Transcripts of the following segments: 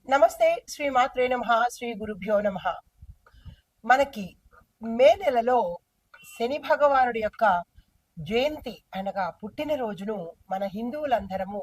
నమస్తే. శ్రీ మాత్రే నమః. శ్రీ గురుభ్యో నమః. మనకి మే నెలలో శని భగవానుడి యొక్క జయంతి అనగా పుట్టినరోజును మన హిందువులందరము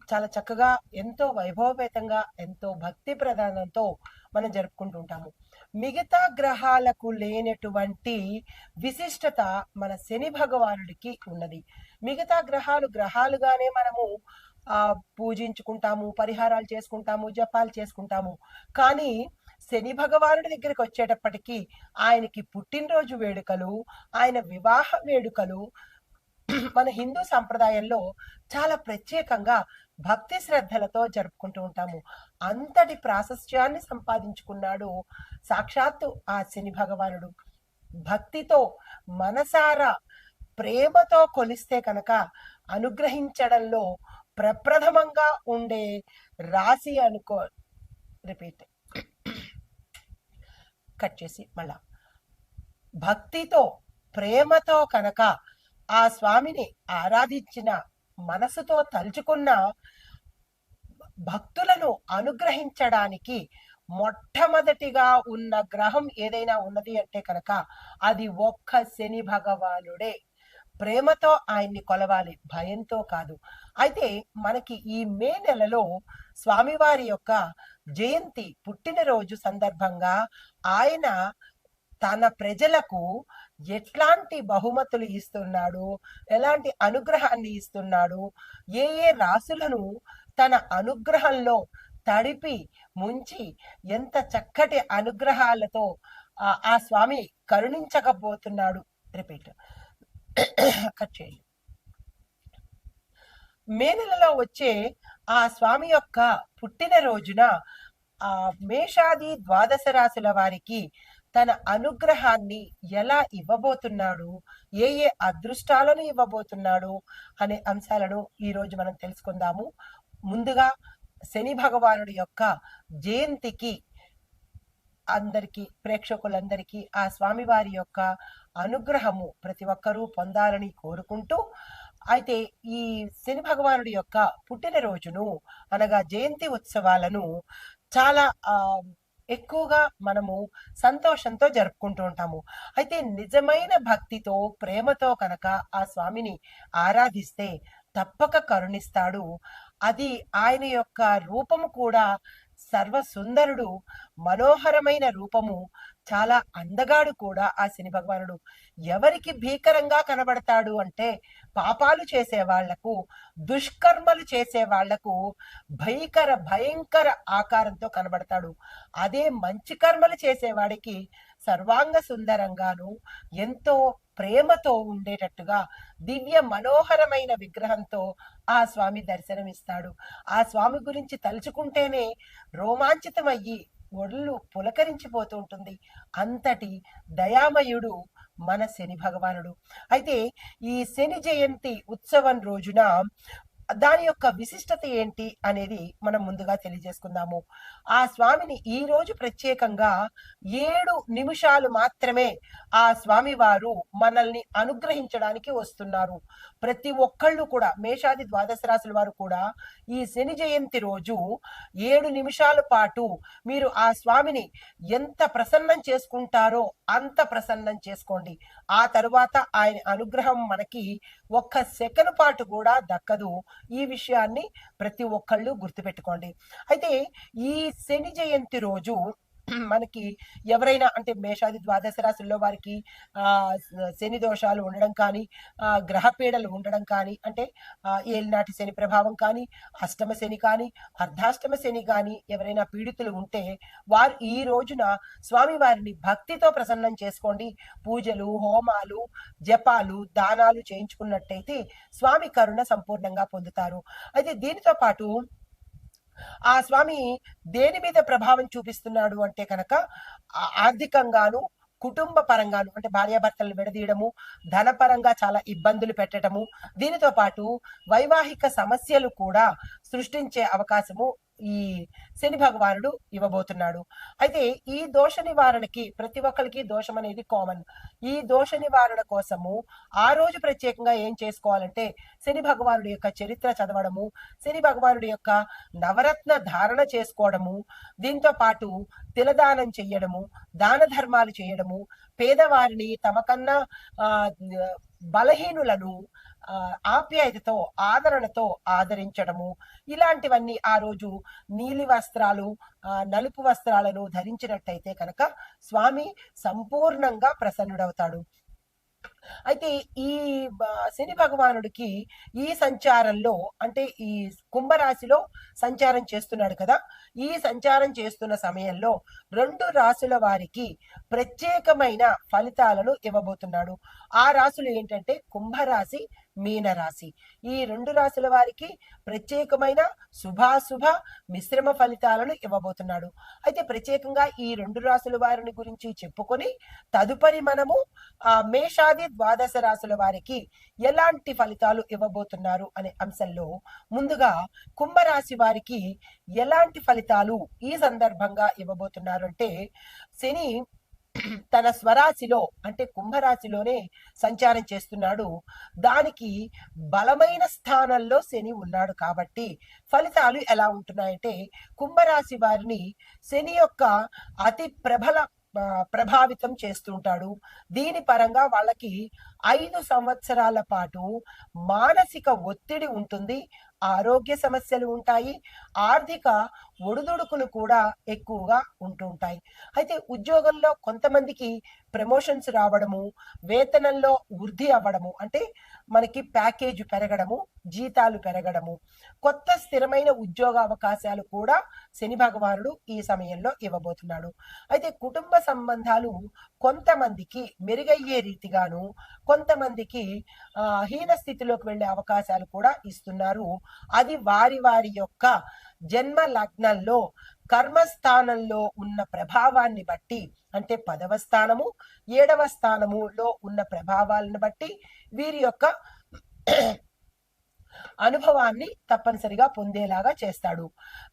చాలా చక్కగా ఎంతో వైభవపేతంగా ఎంతో భక్తి ప్రధానంతో మనం జరుపుకుంటూ ఉంటాము. మిగతా గ్రహాలకు లేనటువంటి విశిష్టత మన శని భగవానుడికి ఉన్నది. మిగతా గ్రహాలుగానే మనము పూజించుకుంటాము, పరిహారాలు చేసుకుంటాము, జపాలు చేసుకుంటాము. కానీ శని భగవానుడి దగ్గరికి వచ్చేటప్పటికి ఆయనకి పుట్టినరోజు వేడుకలు, ఆయన వివాహ వేడుకలు మన హిందూ సంప్రదాయంలో చాలా ప్రత్యేకంగా భక్తి శ్రద్ధలతో జరుపుకుంటూ ఉంటాము. అంతటి ప్రాశస్త్యాన్ని సంపాదించుకున్నాడు సాక్షాత్తు ఆ శని భగవానుడు. భక్తితో మనసారా ప్రేమతో కొలిస్తే కనుక అనుగ్రహించడంలో ప్రప్రథమంగా ఉండే రాశి అనుకో. రిపీట్ కట్ చేసి మళ్ళా భక్తితో ప్రేమతో కనుక ఆ స్వామిని ఆరాధించిన మనసుతో తలుచుకున్న భక్తులను అనుగ్రహించడానికి మొట్టమొదటిగా ఉన్న గ్రహం ఏదైనా ఉన్నది అంటే కనుక అది ఒక్క శని భగవానుడే. ప్రేమతో ఆయన్ని కొలవాలి, భయంతో కాదు. అయితే మనకి ఈ మే నెలలో స్వామివారి యొక్క జయంతి పుట్టినరోజు సందర్భంగా ఆయన తన ప్రజలకు ఎట్లాంటి బహుమతులు ఇస్తున్నాడు, ఎలాంటి అనుగ్రహాన్ని ఇస్తున్నాడు, ఏ ఏ రాసులను తన అనుగ్రహంలో తడిపి ముంచి ఎంత చక్కటి అనుగ్రహాలతో ఆ స్వామి కరుణించకపోతున్నాడు. రిపీట్ కట్ చేయండి. మే నెలలో వచ్చే ఆ స్వామి యొక్క పుట్టినరోజున ఆ మేషాది ద్వాదశ రాశుల వారికి తన అనుగ్రహాన్ని ఎలా ఇవ్వబోతున్నాడు, ఏ ఏ అదృష్టాలను ఇవ్వబోతున్నాడు అనే అంశాలను ఈరోజు మనం తెలుసుకుందాము. ముందుగా శని భగవానుడి యొక్క జయంతికి అందరికీ, ప్రేక్షకులందరికీ ఆ స్వామివారి యొక్క అనుగ్రహము ప్రతి ఒక్కరూ పొందాలని కోరుకుంటూ, అయితే ఈ శని భగవానుడి యొక్క పుట్టినరోజును అనగా జయంతి ఉత్సవాలను చాలా ఎక్కువగా మనము సంతోషంతో జరుపుకుంటూ ఉంటాము. అయితే నిజమైన భక్తితో ప్రేమతో కనుక ఆ స్వామిని ఆరాధిస్తే తప్పక కరుణిస్తాడు. అది ఆయన యొక్క రూపము కూడా సర్వసుందరుడు, మనోహరమైన రూపము, చాలా అందగాడు కూడా ఆ శని భగవానుడు. ఎవరికి భీకరంగా కనబడతాడు అంటే పాపాలు చేసే వాళ్లకు, దుష్కర్మలు చేసే వాళ్లకు భయంకర ఆకారంతో కనబడతాడు. అదే మంచి కర్మలు చేసేవాడికి సర్వాంగ సుందరంగాను ఎంతో ప్రేమతో ఉండేటట్టుగా దివ్య మనోహరమైన విగ్రహంతో ఆ స్వామి దర్శనమిస్తాడు. ఆ స్వామి గురించి తలుచుకుంటేనే రోమాంచితమయ్యి ఒళ్ళు పులకరించిపోతూ ఉంటుంది. అంతటి దయామయుడు మన శని భగవానుడు. అయితే ఈ శని జయంతి ఉత్సవం రోజున దాని యొక్క విశిష్టత ఏంటి అనేది మనం ముందుగా తెలియజేసుకుందాము. ఆ స్వామిని ఈ రోజు ప్రత్యేకంగా 7 నిమిషాలు మాత్రమే ఆ స్వామి వారు మనల్ని అనుగ్రహించడానికి వస్తున్నారు. ప్రతి ఒక్కళ్ళు కూడా, మేషాది ద్వాదశ రాశుల వారు కూడా ఈ శని జయంతి రోజు 7 నిమిషాల పాటు మీరు ఆ స్వామిని ఎంత ప్రసన్నం చేసుకుంటారో అంత ప్రసన్నం చేసుకోండి. ఆ తరువాత ఆయన అనుగ్రహం మనకి ఒక్క సెకను పాటు కూడా దక్కదు. ఈ విషయాన్ని ప్రతి ఒక్కళ్ళు గుర్తుపెట్టుకోండి. అయితే ఈ శని జయంతి రోజు మనకి ఎవరైనా అంటే మేషాది ద్వాదశ రాశుల్లో వారికి శని దోషాలు ఉండడం కానీ, గ్రహ పీడలు ఉండడం కానీ, అంటే ఏలినాటి శని ప్రభావం కానీ, అష్టమ శని కానీ, అర్ధాష్టమ శని కానీ ఎవరైనా పీడితులు ఉంటే వారు ఈ రోజున స్వామి వారిని భక్తితో ప్రసన్నం చేసుకోండి. పూజలు, హోమాలు, జపాలు, దానాలు చేయించుకున్నట్టయితే స్వామి కరుణ సంపూర్ణంగా పొందుతారు. అయితే దీనితో పాటు ఆ స్వామి దేని మీద ప్రభావం చూపిస్తున్నాడు అంటే కనుక ఆర్థికంగాను, కుటుంబ పరంగాను, అంటే భార్యాభర్తలను విడదీయడము, ధనపరంగా చాలా ఇబ్బందులు పెట్టడము, దీనితో పాటు వైవాహిక సమస్యలు కూడా సృష్టించే అవకాశము ఈ శని భగవానుడు ఇవ్వబోతున్నాడు. అయితే ఈ దోష నివారణకి ప్రతి ఒక్కరికి దోషం అనేది కామన్. ఈ దోష నివారణ కోసము ఆ రోజు ప్రత్యేకంగా ఏం చేసుకోవాలంటే శని భగవానుడి యొక్క చరిత్ర చదవడము, శని భగవానుడి యొక్క నవరత్న ధారణ చేసుకోవడము, దీంతో పాటు తిలదానం చెయ్యడము, దాన ధర్మాలు చేయడము, పేదవారిని తమకన్నా బలహీనులను ఆప్యాయతతో ఆదరణతో ఆదరించడము, ఇలాంటివన్నీ ఆ రోజు నీలి వస్త్రాలు నలుపు వస్త్రాలను ధరించినట్టయితే కనుక స్వామి సంపూర్ణంగా ప్రసన్నుడవుతాడు. అయితే ఈ శని భగవానుడికి ఈ సంచారంలో అంటే ఈ కుంభరాశిలో సంచారం చేస్తున్నాడు కదా, ఈ సంచారం చేస్తున్న సమయంలో 2 రాశుల వారికి ప్రత్యేకమైన ఫలితాలను ఇవ్వబోతున్నాడు. ఆ రాశులు ఏంటంటే కుంభరాశి, మీనరాశి. ఈ 2 రాశుల వారికి ప్రత్యేకమైన శుభాశుభ మిశ్రమ ఫలితాలను ఇవ్వబోతున్నాడు. అయితే ప్రత్యేకంగా ఈ 2 రాశుల వారిని గురించి చెప్పుకొని తదుపరి మనము మేషాది ద్వాదశ రాశుల వారికి ఎలాంటి ఫలితాలు ఇవ్వబోతున్నారు అనే అంశంలో ముందుగా కుంభరాశి వారికి ఎలాంటి ఫలితాలు ఈ సందర్భంగా ఇవ్వబోతున్నారు అంటే, శని తన స్వరాశిలో అంటే కుంభరాశిలోనే సంచారం చేస్తున్నాడు. దానికి బలమైన స్థానంలో శని ఉన్నాడు కాబట్టి ఫలితాలు ఎలా ఉంటున్నాయంటే, కుంభరాశి వారిని శని యొక్క అతి ప్రభావితం చేస్తుంటాడు. దీని పరంగా వాళ్ళకి 5 సంవత్సరాల పాటు మానసిక ఒత్తిడి ఉంటుంది, ఆరోగ్య సమస్యలు ఉంటాయి, ఆర్థిక ఒడిదుడుకులు కూడా ఎక్కువగా ఉంటుంటాయి. అయితే ఉద్యోగంలో కొంతమందికి ప్రమోషన్స్ రావడము, వేతనంలో వృద్ధి అవ్వడము, అంటే మనకి ప్యాకేజ్ పెరగడము, జీతాలు పెరగడము, కొత్త స్థిరమైన ఉద్యోగ అవకాశాలు కూడా శని భగవానుడు ఈ సమయంలో ఇవ్వబోతున్నాడు. అయితే కుటుంబ సంబంధాలు కొంతమందికి మెరుగయ్యే రీతిగాను, కొంతమందికి హీన స్థితిలోకి వెళ్ళే అవకాశాలు కూడా ఇస్తున్నారు. అది వారి వారి యొక్క జన్మ లగ్నంలో కర్మస్థానంలో ఉన్న ప్రభావాన్ని బట్టి, అంటే 10వ స్థానము 7వ స్థానములో ఉన్న ప్రభావాలను బట్టి వీరి యొక్క అనుభవాన్ని తప్పనిసరిగా పొందేలాగా చేస్తాడు.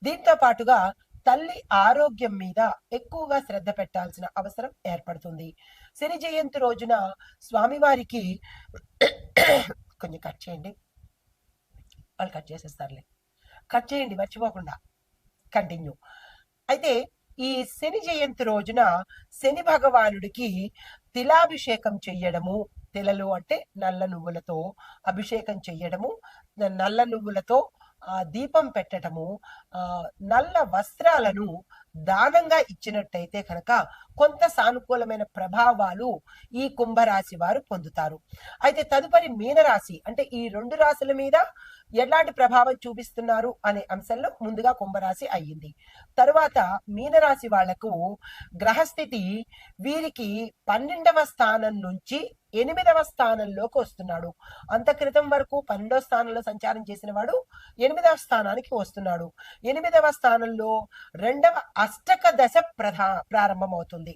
దీంతో పాటుగా తల్లి ఆరోగ్యం మీద ఎక్కువగా శ్రద్ధ పెట్టాల్సిన అవసరం ఏర్పడుతుంది. శని జయంతి రోజున స్వామివారికి కొంచెం కట్ చేయండి, వాళ్ళు కట్ చేసేస్తారులే, కట్ చేయండి మర్చిపోకుండా, కంటిన్యూ. అయితే ఈ శని జయంతి రోజున శని భగవానుడికి తిలాభిషేకం చెయ్యడము, తిలలు అంటే నల్ల నువ్వులతో అభిషేకం చెయ్యడము, నల్ల నువ్వులతో దీపం పెట్టడము, నల్ల వస్త్రాలను దానంగా ఇచ్చినట్టయితే కనుక కొంత సానుకూలమైన ప్రభావాలు ఈ కుంభరాశి వారు పొందుతారు. అయితే తదుపరి మీనరాశి అంటే ఈ 2 రాశుల మీద ఎలాంటి ప్రభావం చూపిస్తున్నారు అనే అంశంలో ముందుగా కుంభరాశి అయ్యింది. తరువాత మీనరాశి వాళ్లకు గ్రహస్థితి వీరికి 12వ స్థానం నుంచి 8వ స్థానంలోకి వస్తున్నాడు. అంత క్రితం వరకు 12వ స్థానంలో సంచారం చేసిన వాడు 8వ స్థానానికి వస్తున్నాడు. 8వ స్థానంలో 2వ అష్టక దశ ప్రారంభమవుతుంది.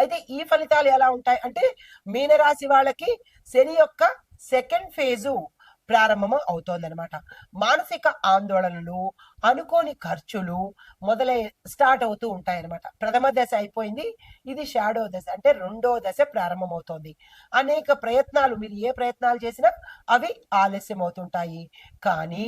అయితే ఈ ఫలితాలు ఎలా ఉంటాయి అంటే, మీనరాశి వాళ్ళకి శని యొక్క సెకండ్ ఫేజు ప్రారంభం అవుతోందనమాట. మానసిక ఆందోళనలు, అనుకోని ఖర్చులు స్టార్ట్ అవుతూ ఉంటాయన్నమాట. ప్రథమ దశ అయిపోయింది, ఇది షాడో దశ అంటే 2వ దశ ప్రారంభమవుతోంది. అనేక ప్రయత్నాలు, మీరు ఏ ప్రయత్నాలు చేసినా అవి ఆలస్యం అవుతుంటాయి. కానీ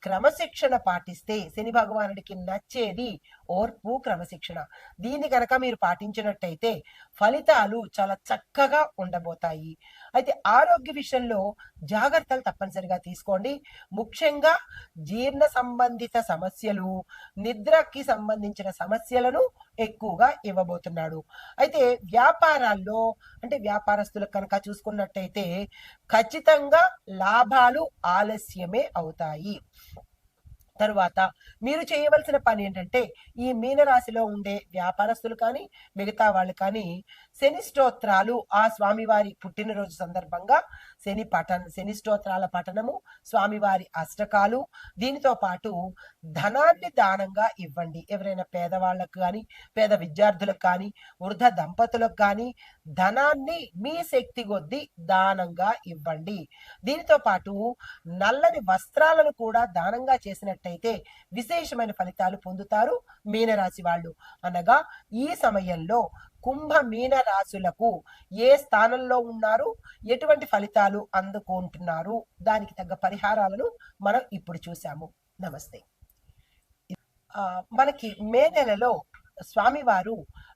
క్రమశిక్షణ పాటిస్తే శని భగవానుడికి నచ్చేది ఓర్పు, క్రమశిక్షణ. దీన్ని కనుక మీరు పాటించినట్టయితే ఫలితాలు చాలా చక్కగా ఉండబోతాయి. అయితే ఆరోగ్య విషయంలో జాగ్రత్తలు తప్పనిసరిగా తీసుకోండి. ముఖ్యంగా జీర్ణ సంబంధిత సమస్యలు, నిద్రకి సంబంధించిన సమస్యలను ఎక్కువగా ఇవ్వబోతున్నాడు. అయితే వ్యాపారాల్లో అంటే వ్యాపారస్తులకు కనుక చూసుకున్నట్టయితే ఖచ్చితంగా లాభాలు ఆలస్యమే అవుతాయి. తరువాత మీరు చేయవలసిన పని ఏంటంటే, ఈ మీనరాశిలో ఉండే వ్యాపారస్తులు కానీ మిగతా వాళ్ళు కానీ శని స్తోత్రాలు, ఆ స్వామివారి పుట్టినరోజు సందర్భంగా శని స్తోత్రాల పఠనము, స్వామివారి అష్టకాలు, దీనితో పాటు ధనాన్ని దానంగా ఇవ్వండి. ఎవరైనా పేదవాళ్ళకు కానీ, పేద విద్యార్థులకు కానీ, వృద్ధ దంపతులకు కానీ ధనాన్ని మీ శక్తి కొద్దీ దానంగా ఇవ్వండి. దీనితో పాటు నల్లని వస్త్రాలను కూడా దానంగా చేసినట్టు చేసుకున్నట్టయితే విశేషమైన ఫలితాలు పొందుతారు మీనరాశి వాళ్ళు. అనగా ఈ సమయంలో కుంభ మీన రాశులకు ఏ స్థానంలో ఉన్నారు, ఎటువంటి ఫలితాలు అందుకుంటున్నారు, దానికి తగ్గ పరిహారాలను మనం ఇప్పుడు చూసాము. నమస్తే. మనకి మే నెలలో స్వామివారు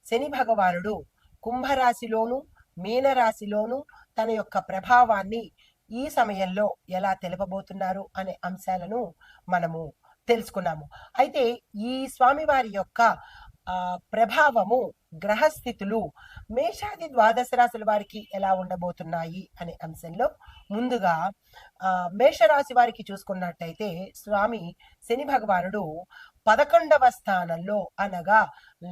శని భగవానుడు కుంభరాశిలోను మీనరాశిలోను తన యొక్క ప్రభావాన్ని ఈ సమయంలో ఎలా తెలుపబోతున్నారు అనే అంశాలను మనము తెలుసుకున్నాము. అయితే ఈ స్వామివారి యొక్క ప్రభావము, గ్రహస్థితులు మేషాది ద్వాదశ రాశుల వారికి ఎలా ఉండబోతున్నాయి అనే అంశంలో ముందుగా మేషరాశి వారికి చూసుకున్నట్టయితే స్వామి శని భగవానుడు 11వ స్థానంలో అనగా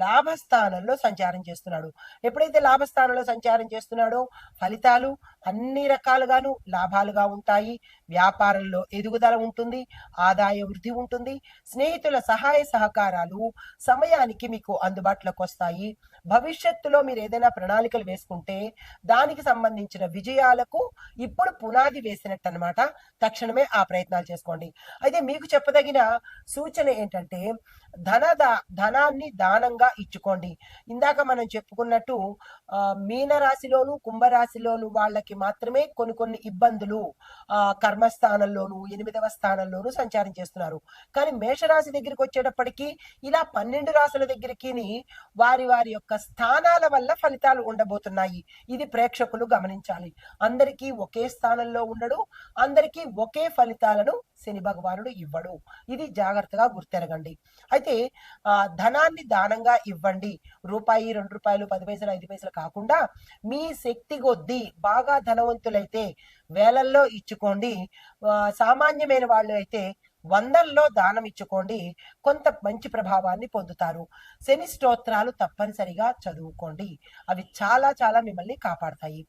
లాభస్థానంలో సంచారం చేస్తున్నాడు. ఎప్పుడైతే లాభస్థానంలో సంచారం చేస్తున్నాడో ఫలితాలు అన్ని రకాలుగాను లాభాలుగా ఉంటాయి. వ్యాపారంలో ఎదుగుదల ఉంటుంది, ఆదాయ వృద్ధి ఉంటుంది, స్నేహితుల సహాయ సహకారాలు సమయానికి మీకు అందుబాటులోకి వస్తాయి. భవిష్యత్తులో మీరు ఏదైనా ప్రణాళికలు వేసుకుంటే దానికి సంబంధించిన విజయాలకు ఇప్పుడు పునాది వేసినట్టు అనమాట. తక్షణమే ఆ ప్రయత్నాలు చేసుకోండి. అయితే మీకు చెప్పదగిన సూచన ఏంటంటే ధనాన్ని దానంగా ఇచ్చుకోండి. ఇందాక మనం చెప్పుకున్నట్టు మీనరాశిలోను కుంభరాశిలోను వాళ్ళకి మాత్రమే కొన్ని ఇబ్బందులు కర్మస్థానంలోను 8వ స్థానంలోను సంచారం చేస్తున్నారు. కానీ మేషరాశి దగ్గరికి వచ్చేటప్పటికి ఇలా 12 రాశుల దగ్గరికి వారి వారి యొక్క స్థానాల వల్ల ఫలితాలు ఉండబోతున్నాయి. ఇది ప్రేక్షకులు గమనించాలి. అందరికీ ఒకే స్థానంలో ఉండడు, అందరికీ ఒకే ఫలితాలను శని భగవానుడు ఇవ్వడు. ఇది జాగ్రత్తగా గుర్తెరగండి. అయితే ధనాన్ని దానంగా ఇవ్వండి. రూపాయి, 2 రూపాయలు, 10 పైసలు, 5 పైసలు కాకుండా మీ శక్తి కొద్దీ బాగా ధనవంతులైతే వేలల్లో ఇచ్చుకోండి. సామాన్యమైన వాళ్ళు అయితే వందల్లో దానం ఇచ్చుకోండి. కొంత మంచి ప్రభావాన్ని పొందుతారు. శని స్తోత్రాలు తప్పనిసరిగా చదువుకోండి. అవి చాలా చాలా మిమ్మల్ని కాపాడతాయి.